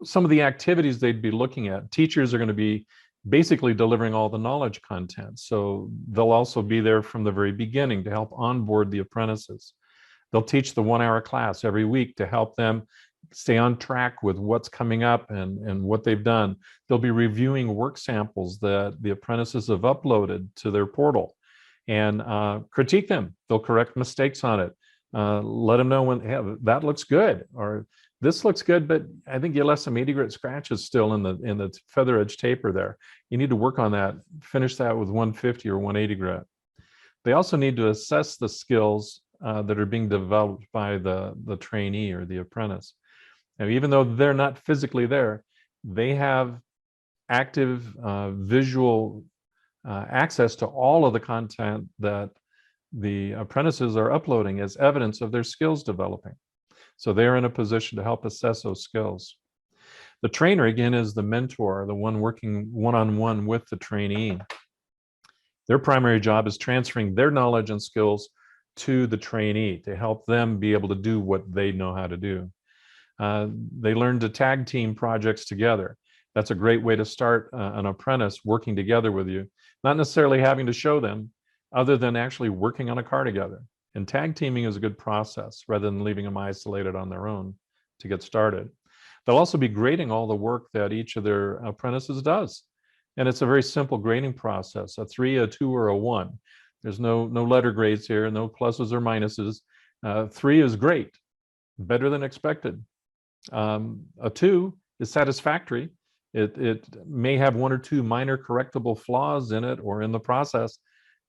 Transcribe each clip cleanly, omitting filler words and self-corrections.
some of the activities they'd be looking at. Teachers are going to be basically delivering all the knowledge content. So they'll also be there from the very beginning to help onboard the apprentices. They'll teach the 1-hour class every week to help them stay on track with what's coming up and what they've done. They'll be reviewing work samples that the apprentices have uploaded to their portal and critique them. They'll correct mistakes on it. Let them know when, hey, that looks good, or this looks good, but I think you left some 80 grit scratches still in the feather edge taper there. You need to work on that, finish that with 150 or 180 grit. They also need to assess the skills that are being developed by the trainee or the apprentice. Now, even though they're not physically there, they have active visual access to all of the content that the apprentices are uploading as evidence of their skills developing. So they're in a position to help assess those skills. The trainer, again, is the mentor, the one working one-on-one with the trainee. Their primary job is transferring their knowledge and skills to the trainee to help them be able to do what they know how to do. They learn to tag team projects together. That's a great way to start an apprentice working together with you, not necessarily having to show them, other than actually working on a car together. And tag teaming is a good process rather than leaving them isolated on their own to get started. They'll also be grading all the work that each of their apprentices does. And it's a very simple grading process, a 3, a 2, or a 1. There's no letter grades here, no pluses or minuses. 3 is great, better than expected. A 2 is satisfactory. It may have 1 or 2 minor correctable flaws in it or in the process,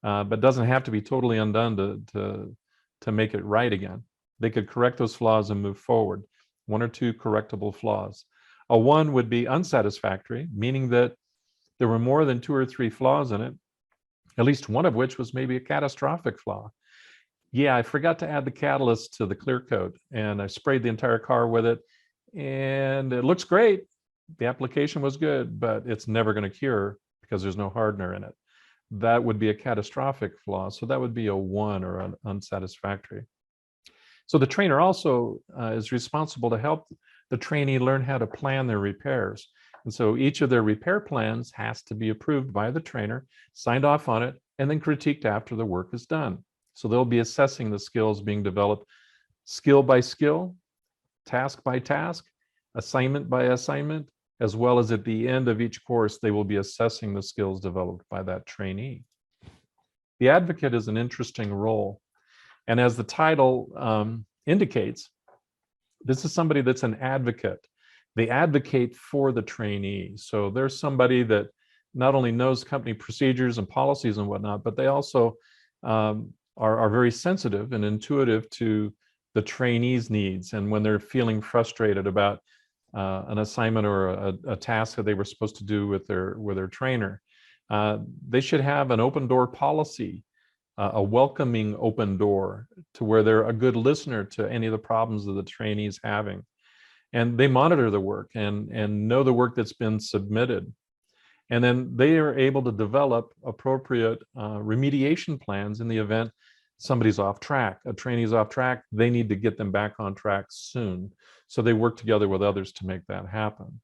but doesn't have to be totally undone to make it right again. They could correct those flaws and move forward. 1 or 2 correctable flaws. A 1 would be unsatisfactory, meaning that there were more than 2 or 3 flaws in it, at least one of which was maybe a catastrophic flaw. Yeah, I forgot to add the catalyst to the clear coat, and I sprayed the entire car with it, and it looks great. The application was good, but it's never going to cure because there's no hardener in it. That would be a catastrophic flaw. So that would be a 1 or an unsatisfactory. So the trainer also is responsible to help the trainee learn how to plan their repairs. And so each of their repair plans has to be approved by the trainer, signed off on it, and then critiqued after the work is done. So they'll be assessing the skills being developed skill by skill, task by task, assignment by assignment, as well as at the end of each course, they will be assessing the skills developed by that trainee. The advocate is an interesting role. And as the title indicates, this is somebody that's an advocate. They advocate for the trainee. So there's somebody that not only knows company procedures and policies and whatnot, but they also are very sensitive and intuitive to the trainee's needs. And when they're feeling frustrated about an assignment or a task that they were supposed to do with their trainer, they should have an open door policy, a welcoming open door to where they're a good listener to any of the problems that the trainee's having. And they monitor the work and know the work that's been submitted. And then they are able to develop appropriate remediation plans in the event somebody's off track, a trainee's off track, they need to get them back on track soon. So they work together with others to make that happen.